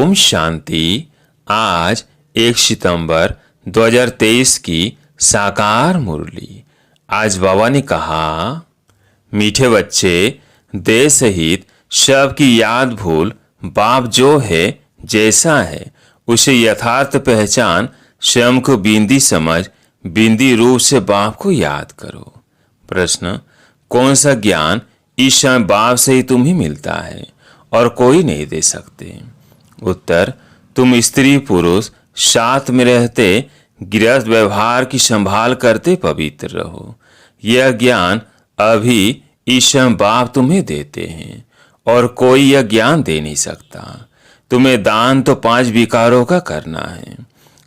ओम शांति। आज 1 सितंबर 2023 की साकार मुरली। आज बाबा ने कहा, मीठे बच्चे, देह सहित सबकी याद भूल, बाप जो है जैसा है उसे यथार्थ पहचान, स्वयं को बिंदी समझ, बिंदी रूप से बाप को याद करो। प्रश्न, कौन सा ज्ञान इस समय बाप से ही तुम्हें मिलता है और कोई नहीं दे सकते? उत्तर, तुम स्त्री पुरुष साथ में रहते गृहस्थ व्यवहार की संभाल करते पवित्र रहो। यह ज्ञान अभी इस समय बाप तुम्हें देते हैं और कोई यह ज्ञान दे नहीं सकता। तुम्हें दान तो 5 विकारों का करना है,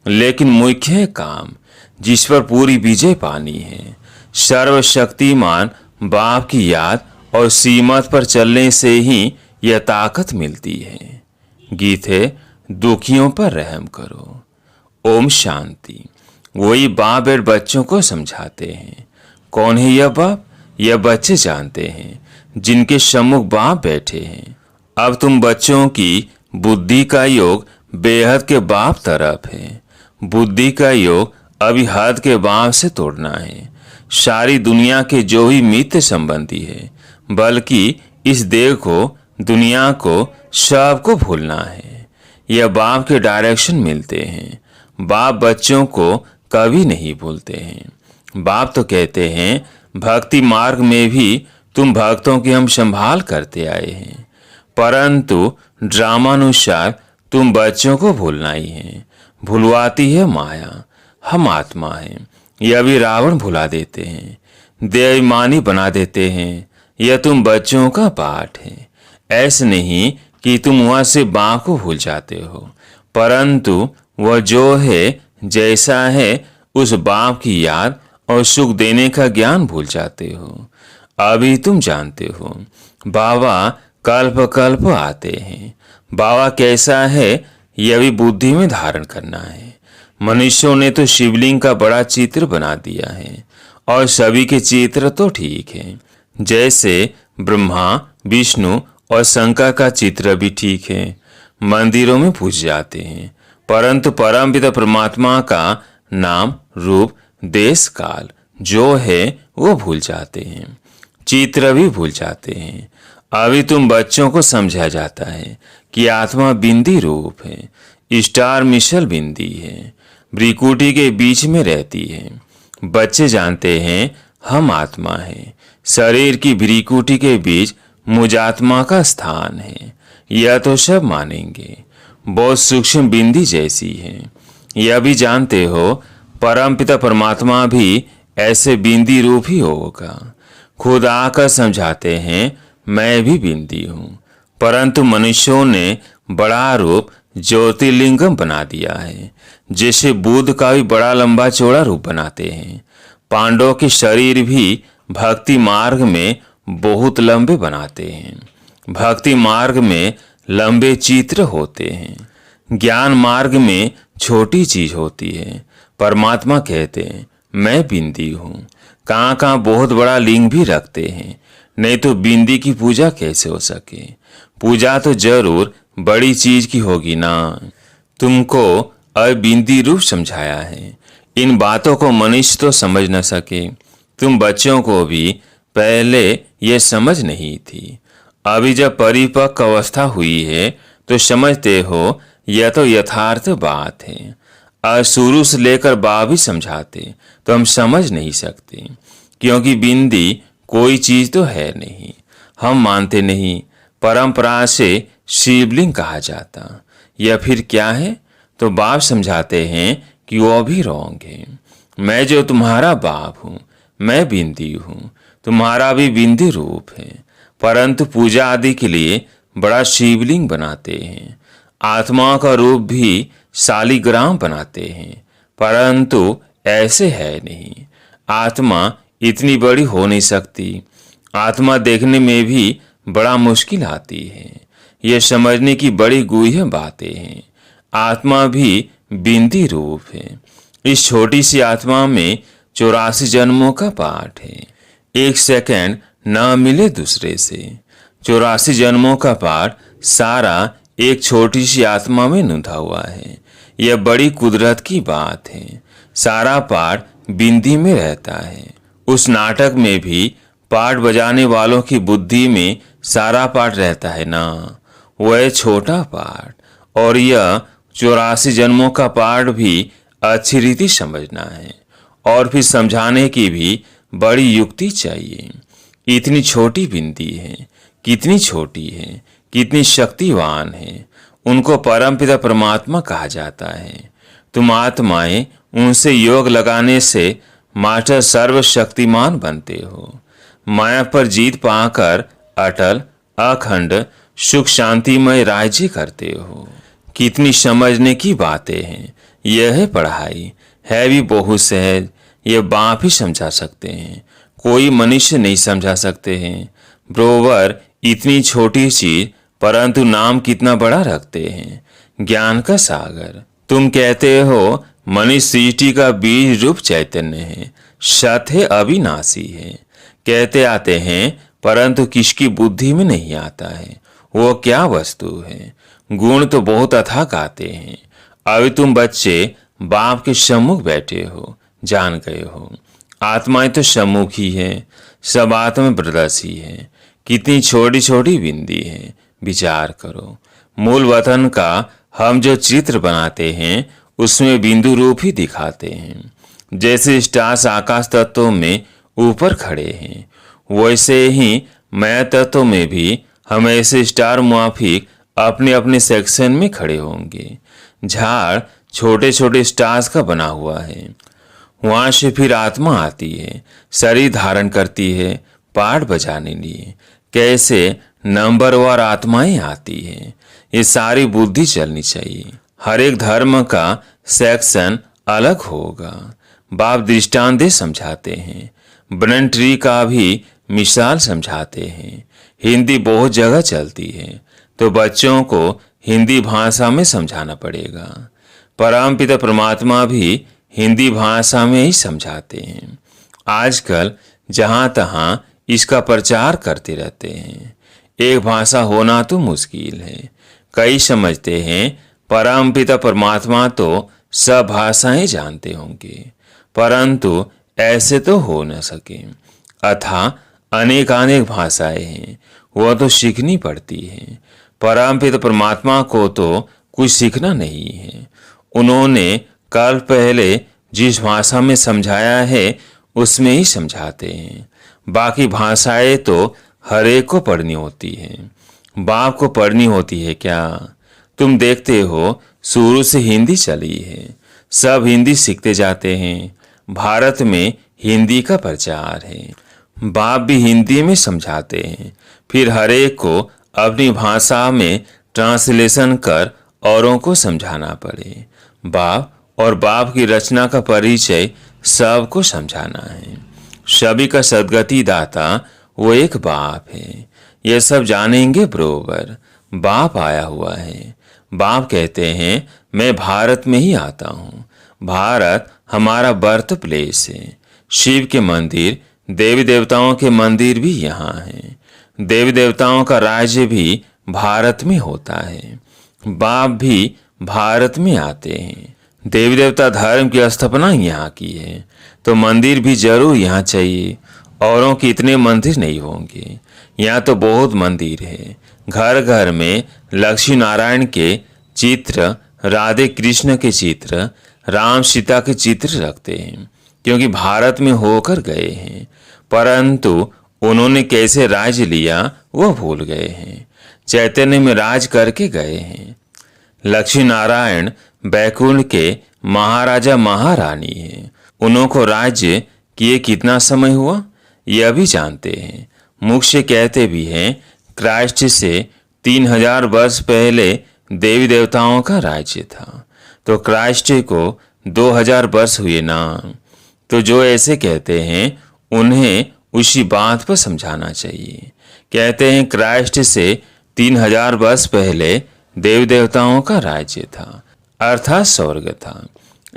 लेकिन मुख्य काम जिस पर पूरी विजय पानी है, सर्वशक्तिमान बाप की याद और सीमत पर चलने से ही यह ताकत मिलती है। गीत है, दुखियों पर रहम करो। ओम शांति। वही बाप बेट बच्चों को समझाते हैं। कौन है यह बाप? यह बच्चे जानते हैं जिनके सम्मुख बाप बैठे हैं। अब तुम बच्चों की बुद्धि का योग बेहद के बाप तरफ है। बुद्धि का योग अभी हद के बाप से तोड़ना है। सारी दुनिया के जो भी मित्र संबंधी है, बल्कि इस देह को, दुनिया को, सबको भूलना है। यह बाप के डायरेक्शन मिलते हैं। बाप बच्चों को कभी नहीं भूलते हैं। बाप तो कहते हैं, भक्ति मार्ग में भी तुम भक्तों की हम संभाल करते आए हैं, परंतु ड्रामानुसार तुम बच्चों को भूलना ही है। भुलवाती है माया। हम आत्मा हैं, यह भी रावण भुला देते हैं, बेईमानी बना देते हैं। यह तुम बच्चों का पाठ है। ऐसे नहीं कि तुम वहां से बाप को भूल जाते हो, परंतु वह जो है जैसा है उस बाप की याद और सुख देने का ज्ञान भूल जाते हो। अभी तुम जानते हो बाबा कल्प कल्प आते हैं। बाबा कैसा है यह भी बुद्धि में धारण करना है। मनुष्यों ने तो शिवलिंग का बड़ा चित्र बना दिया है और सभी के चित्र तो ठीक है, जैसे ब्रह्मा, विष्णु और शंकर का चित्र भी ठीक है। मंदिरों में पूज जाते हैं, परंतु परमपिता परमात्मा का नाम, रूप, देश, काल जो है वो भूल जाते हैं। चित्र भी भूल जाते हैं। अभी तुम बच्चों को समझा जाता है कि आत्मा बिंदी रूप है, स्टार मिशल बिंदी है, भ्रिकुटी के बीच में रहती है। बच्चे जानते हैं हम आत्मा है, शरीर की भ्रिकुटी के बीच मुझात्मा का स्थान है। यह तो सब मानेंगे। बहुत सूक्ष्म बिंदी जैसी है। यह भी जानते हो परमपिता परमात्मा भी ऐसे बिंदी रूप ही होगा। खुद आकर समझाते हैं, मैं भी बिंदी हूँ, परंतु मनुष्यों ने बड़ा रूप ज्योतिर्लिंगम बना दिया है, जैसे बुद्ध का भी बड़ा लंबा चौड़ा रूप बनाते हैं। पांडवों के शरीर भी भक्ति मार्ग में बहुत लंबे बनाते हैं। भक्ति मार्ग में लंबे चित्र होते हैं, ज्ञान मार्ग में छोटी चीज होती है। परमात्मा कहते हैं, मैं बिंदी हूँ। कहाँ कहाँ बहुत बड़ा लिंग भी रखते हैं, नहीं तो बिंदी की पूजा कैसे हो सके? पूजा तो जरूर बड़ी चीज की होगी ना। तुमको अबिंदी रूप समझाया है। इन बातों को मनुष्य तो समझ न सके। तुम बच्चों को भी पहले ये समझ नहीं थी। अभी जब परिपक्व अवस्था हुई है तो समझते हो यह तो यथार्थ बात है। और शुरू से लेकर बाप भी समझाते तो हम समझ नहीं सकते, क्योंकि बिंदी कोई चीज तो है नहीं। हम मानते नहीं। परंपरा से शिवलिंग कहा जाता, यह फिर क्या है? तो बाप समझाते हैं कि वो भी रॉन्ग है। मैं जो तुम्हारा बाप हूँ, मैं बिंदी हूँ, तुम्हारा भी बिंदी रूप है, परंतु पूजा आदि के लिए बड़ा शिवलिंग बनाते हैं। आत्मा का रूप भी शालिग्राम बनाते हैं, परंतु ऐसे है नहीं। आत्मा इतनी बड़ी हो नहीं सकती। आत्मा देखने में भी बड़ा मुश्किल आती है। यह समझने की बड़ी गूढ़ बातें हैं। आत्मा भी बिंदी रूप है। इस छोटी सी आत्मा में 84 जन्मों का पाठ है। 1 सेकंड न मिले दूसरे से। 84 जन्मों का पाठ सारा एक छोटी सी आत्मा में नुधा हुआ है। यह बड़ी कुदरत की बात है। सारा पाठ बिंदी में रहता है। उस नाटक में भी पाठ बजाने वालों की बुद्धि में सारा पाठ रहता है ना। वह छोटा पाठ, और यह 84 जन्मों का पाठ भी अच्छी रीति समझना है, और फिर समझाने की भी बड़ी युक्ति चाहिए। इतनी छोटी बिंदी है, कितनी छोटी है, कितनी शक्तिवान है। उनको परमपिता परमात्मा कहा जाता है। तुम आत्माएं उनसे योग लगाने से मास्टर सर्वशक्तिमान बनते हो। माया पर जीत पाकर अटल, अखंड, सुख शांतिमय राज्य करते हो। कितनी समझने की बातें हैं। यह है पढ़ाई, है भी बहुत सहज। ये बाप ही समझा सकते हैं, कोई मनुष्य नहीं समझा सकते हैं। ब्रोवर, इतनी छोटी चीज परंतु नाम कितना बड़ा रखते हैं, ज्ञान का सागर। तुम कहते हो मनुष्य सृष्टि का बीज रूप चैतन्य है, सत है, अविनाशी है। कहते आते हैं परंतु किसकी बुद्धि में नहीं आता है वो क्या वस्तु है। गुण तो बहुत अथाक आते हैं। अभी तुम बच्चे बाप के सम्मुख बैठे हो, जान गए हो। आत्माएं तो सम्मुख ही है, सब आत्मा प्रदर्शी है। कितनी छोटी छोटी बिंदी है, विचार करो। मूल वतन का हम जो चित्र बनाते हैं उसमें बिंदु रूप ही दिखाते हैं। जैसे स्टार्स आकाश तत्वों में ऊपर खड़े हैं, वैसे ही मैं तत्वों में भी हम ऐसे स्टार मुआफिक अपने अपने सेक्शन में खड़े होंगे। झाड़ छोटे छोटे स्टार्स का बना हुआ है। वहां से फिर आत्मा आती है, शरीर धारण करती है पाठ बजाने लिए। कैसे नंबरवार आत्माएं आती है, ये सारी बुद्धि चलनी चाहिए। हर एक धर्म का सेक्शन अलग होगा। बाप दृष्टांत दे समझाते हैं। बनन ट्री का भी मिसाल समझाते हैं। हिंदी बहुत जगह चलती है तो बच्चों को हिंदी भाषा में समझाना पड़ेगा। परमपिता परमात्मा भी हिंदी भाषा में ही समझाते हैं। आजकल जहां तहां इसका प्रचार करते रहते हैं। एक भाषा होना तो मुश्किल है। कई समझते हैं परमपिता परमात्मा तो सब भाषाएं जानते होंगे, परंतु ऐसे तो हो न सके। अथा अनेकानेक भाषाएं हैं, वह तो सीखनी पड़ती है। परमपिता परमात्मा को तो कुछ सीखना नहीं है। उन्होंने कल पहले जिस भाषा में समझाया है उसमें ही समझाते हैं। बाकी भाषाएं तो हर एक को पढ़नी होती है। बाप को पढ़नी होती है क्या? तुम देखते हो शुरू से हिंदी चली है, सब हिंदी सीखते जाते हैं। भारत में हिंदी का प्रचार है। बाप भी हिंदी में समझाते हैं, फिर हर एक को अपनी भाषा में ट्रांसलेशन कर औरों को समझाना पड़े। बाप और बाप की रचना का परिचय सबको समझाना है। सभी का सदगति दाता वो एक बाप है। ये सब जानेंगे बरोबर। बाप आया हुआ है। बाप कहते हैं मैं भारत में ही आता हूँ। भारत हमारा बर्थ प्लेस है। शिव के मंदिर, देवी देवताओं के मंदिर भी यहाँ हैं। देवी देवताओं का राज्य भी भारत में होता है। बाप भी भारत में आते हैं। देवी देवता धर्म की स्थापना यहाँ की है तो मंदिर भी जरूर यहाँ चाहिए। औरों के इतने मंदिर नहीं होंगे, यहाँ तो बहुत मंदिर है। घर घर में लक्ष्मी नारायण के चित्र, राधे कृष्ण के चित्र, राम सीता के चित्र रखते हैं, क्योंकि भारत में होकर गए हैं। परंतु उन्होंने कैसे राज लिया वो भूल गए हैं। चैतन्य में राज करके गए हैं। लक्ष्मी नारायण बैकुंठ के महाराजा महारानी है। उनको राज्य किए कितना समय हुआ यह भी जानते हैं। मुख से कहते भी हैं क्राइस्ट से 3000 वर्ष पहले देवी देवताओं का राज्य था, तो क्राइस्ट को 2000 वर्ष हुए ना। तो जो ऐसे कहते हैं उन्हें उसी बात पर समझाना चाहिए। कहते हैं क्राइस्ट से 3000 वर्ष पहले देवी देवताओं का राज्य था, अर्थात स्वर्ग था।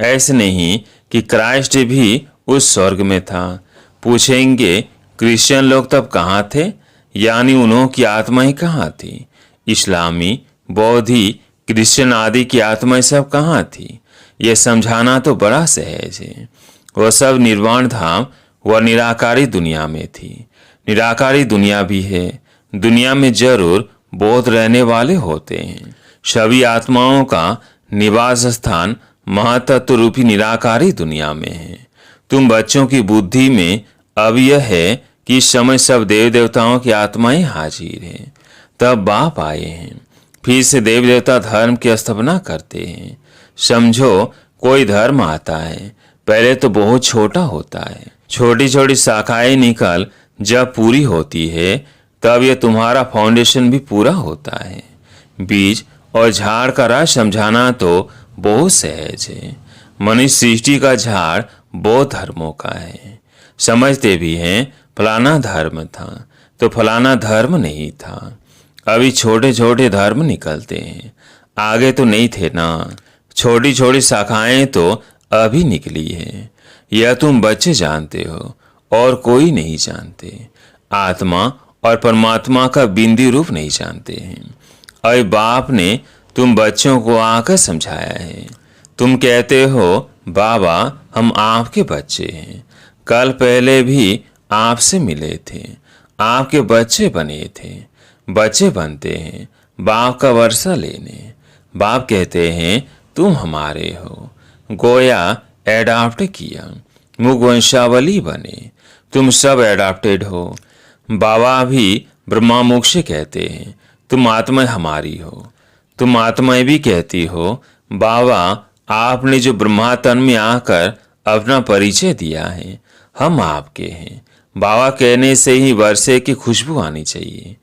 ऐसे नहीं कि क्राइस्ट भी उस स्वर्ग में था। पूछेंगे क्रिश्चियन लोग तब कहाँ थे, यानी उन्हों की आत्मा ही कहाँ थी। इस्लामी बौद्धि, कृष्ण आदि की आत्माएं सब कहाँ थी, यह समझाना तो बड़ा सहज है। वह सब निर्वाण धाम व निराकारी दुनिया में थी। निराकारी दुनिया भी है। दुनिया में जरूर बोध रहने वाले होते हैं। सभी आत्माओं का निवास स्थान महातत्व रूपी निराकारी दुनिया में है। तुम बच्चों की बुद्धि में अब यह है कि इस समय सब देव देवताओं की आत्माएं हाजिर हैं। तब बाप आए हैं, फिर से देव देवता धर्म की स्थापना करते हैं। समझो, कोई धर्म आता है, पहले तो बहुत छोटा होता है। छोटी छोटी शाखाएं निकल जब पूरी होती है, तब यह तुम्हारा फाउंडेशन भी पूरा होता है। बीज और झाड़ का राज समझाना तो बहुत सहज है। मनुष्य सृष्टि का झाड़ बहुत धर्मों का है। समझते भी हैं फलाना धर्म था, तो फलाना धर्म नहीं था। अभी छोटे छोटे धर्म निकलते हैं, आगे तो नहीं थे ना। छोटी छोटी शाखाएं तो अभी निकली है। यह तुम बच्चे जानते हो और कोई नहीं जानते। आत्मा और परमात्मा का बिंदी रूप नहीं जानते हैं। अरे बाप ने तुम बच्चों को आकर समझाया है। तुम कहते हो बाबा हम आपके बच्चे हैं, कल पहले भी आपसे मिले थे, आपके बच्चे बने थे। बच्चे बनते हैं बाप का वर्षा लेने। बाप कहते हैं तुम हमारे हो, गोया एडाप्ट किया, मुख वंशावली बने। तुम सब एडाप्टेड हो। बाबा भी ब्रह्मा मुख से कहते हैं तुम आत्मा हमारी हो। तुम आत्माएं भी कहती हो बाबा आपने जो ब्रह्मा तन में आकर अपना परिचय दिया है, हम आपके हैं। बाबा कहने से ही वर्षे की खुशबू आनी चाहिए।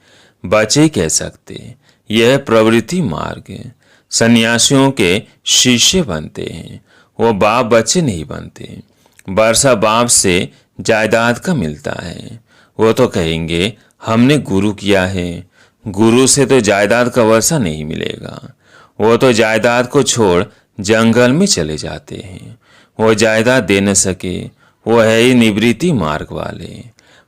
बच्चे कह सकते, यह प्रवृत्ति मार्ग है। सन्यासियों के शिष्य बनते हैं, वो बाप बच्चे नहीं बनते। वर्षा बाप से जायदाद का मिलता है। वो तो कहेंगे हमने गुरु किया है। गुरु से तो जायदाद का वर्षा नहीं मिलेगा। वो तो जायदाद को छोड़ जंगल में चले जाते हैं। वो जायदाद दे न सके, वो है ही निवृत्ति मार्ग वाले।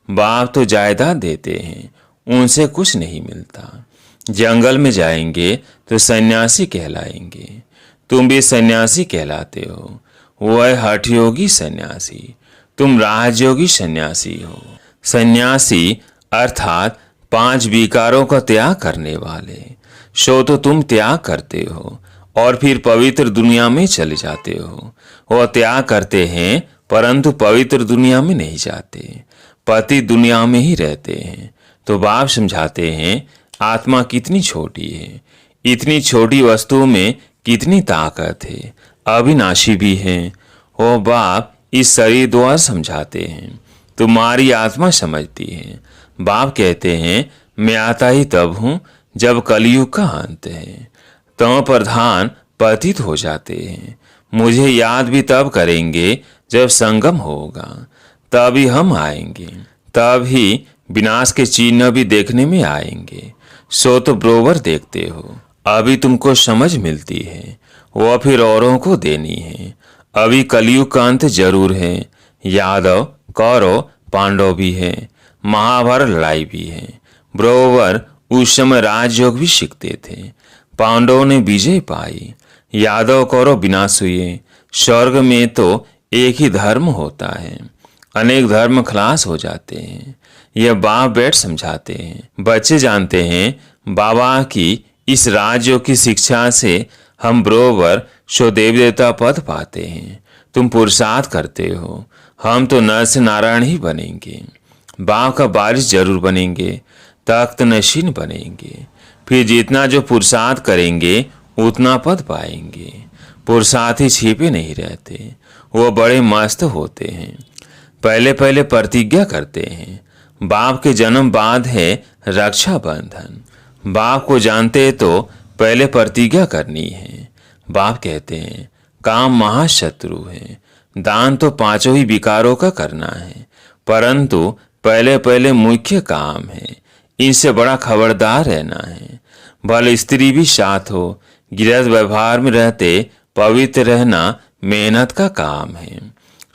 बाप तो जायदाद देते हैं, उनसे कुछ नहीं मिलता। जंगल में जाएंगे तो सन्यासी कहलाएंगे। तुम भी सन्यासी कहलाते हो। वो है हठयोगी सन्यासी, तुम राजयोगी सन्यासी हो। सन्यासी अर्थात 5 विकारों का त्याग करने वाले। सो तो तुम त्याग करते हो और फिर पवित्र दुनिया में चले जाते हो। वो त्याग करते हैं परंतु पवित्र दुनिया में नहीं जाते, पति दुनिया में ही रहते हैं। तो बाप समझाते हैं आत्मा कितनी छोटी है, इतनी छोटी वस्तु में कितनी ताकत है, अविनाशी भी है। वो बाप इस शरीर द्वारा समझाते हैं, तुम्हारी आत्मा समझती है। बाप कहते हैं मैं आता ही तब हूँ जब कलयुग का अंत है। तम प्रधान पतित हो जाते हैं। मुझे याद भी तब करेंगे जब संगम होगा, तभी हम आएंगे, तब ही विनाश के चिन्ह भी देखने में आएंगे। सो तो बरोबर देखते हो। अभी तुमको समझ मिलती है, वह फिर औरों को देनी है। अभी कलयुग का अंत जरूर है। यादव कौरव पांडव भी है, महाभारत लड़ाई भी है। बरोबर उस समय राजयोग भी सीखते थे। पांडवों ने विजय पाई, यादव कौरव विनाश हुए। स्वर्ग में तो एक ही धर्म होता है, अनेक धर्म खलास हो जाते हैं। यह बाप बैठ समझाते हैं। बच्चे जानते हैं बाबा की इस राजयोग की शिक्षा से हम बरोबर सो देवी देवता पद पाते हैं। तुम पुरुषार्थ करते हो, हम तो नर से नारायण ही बनेंगे। बाप का बारिश जरूर बनेंगे, तख्त नशीन बनेंगे। फिर जितना जो पुरुषार्थ करेंगे उतना पद पाएंगे। पुरुषार्थी छिपे नहीं रहते, वो बड़े मस्त होते हैं। पहले पहले प्रतिज्ञा करते हैं। बाप के जन्म बाद है रक्षा बंधन। बाप को जानते तो पहले प्रतिज्ञा करनी है। बाप कहते हैं काम महाशत्रु है। दान तो 5 ही विकारों का करना है, परंतु पहले पहले मुख्य काम है। इनसे बड़ा खबरदार रहना है। भले स्त्री भी साथ हो, गृहस्थ व्यवहार में रहते पवित्र रहना मेहनत का काम है।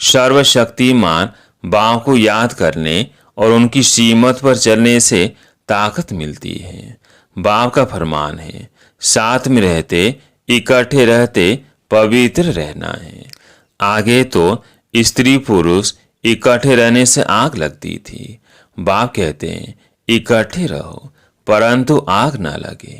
सर्वशक्तिमान बाप को याद करने और उनकी सीमत पर चलने से ताकत मिलती है। बाप का फरमान है साथ में रहते, इकट्ठे रहते पवित्र रहना है। आगे तो स्त्री पुरुष इकट्ठे रहने से आग लगती थी। बाप कहते हैं इकट्ठे रहो परंतु आग ना लगे।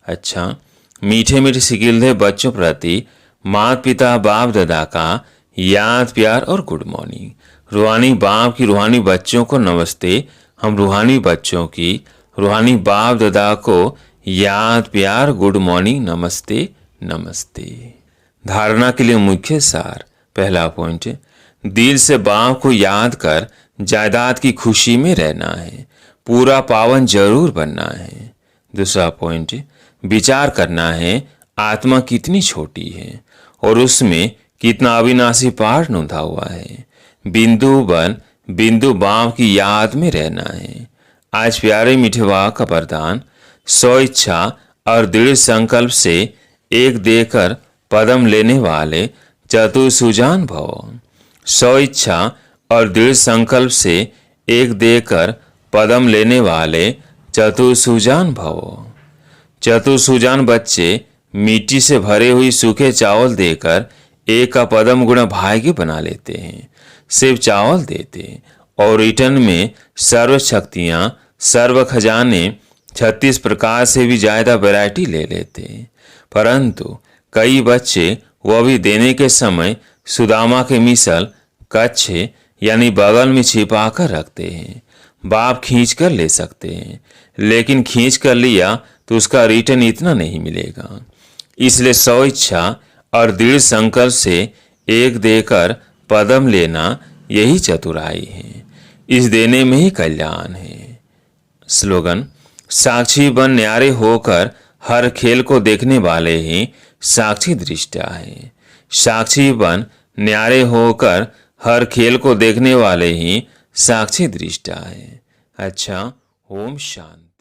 अच्छा, मीठे मीठे सिकिलते बच्चों प्रति माता पिता बाप दादा का याद प्यार और गुड मॉर्निंग। रूहानी बाप की रूहानी बच्चों को नमस्ते। हम रूहानी बच्चों की रूहानी बाप दादा को याद प्यार गुड मॉर्निंग नमस्ते नमस्ते। धारणा के लिए मुख्य सार। पहला पॉइंट, दिल से बाप को याद कर जायदाद की खुशी में रहना है, पूरा पावन जरूर बनना है। दूसरा पॉइंट, विचार करना है आत्मा कितनी छोटी है और उसमें कितना अविनाशी पाठ नोंधा हुआ है। बिंदु बन बिंदु बाप की याद में रहना है। आज प्यारे मीठे वाक का वरदान, स्व इच्छा और दृढ़ संकल्प से एक देकर पदम लेने वाले चतुर सुजान भव। स्व इच्छा और दृढ़ संकल्प से एक देकर पदम लेने वाले चतुर सुजान भव। चतुर सुजान बच्चे मिट्टी से भरे हुई सूखे चावल देकर एक का पदम गुण भाग्य बना लेते हैं। सिर्फ चावल देते और रिटर्न में सर्व शक्तियां, सर्व खजाने 36 प्रकार से भी ज्यादा वैरायटी ले लेते। परंतु कई बच्चे वह भी देने के समय सुदामा के मिसल कच्चे यानी बगल में छिपा कर रखते हैं। बाप खींच कर ले सकते हैं, लेकिन खींच कर लिया तो उसका रिटर्न इतना नहीं मिलेगा। इसलिए स्व इच्छा और दृढ़ संकल्प से एक देकर पदम लेना यही चतुराई है। इस देने में ही कल्याण है। स्लोगन, साक्षी बन न्यारे होकर हर खेल को देखने वाले ही साक्षी दृष्टा है। साक्षी बन न्यारे होकर हर खेल को देखने वाले ही साक्षी दृष्टा है। अच्छा, ओम शांति।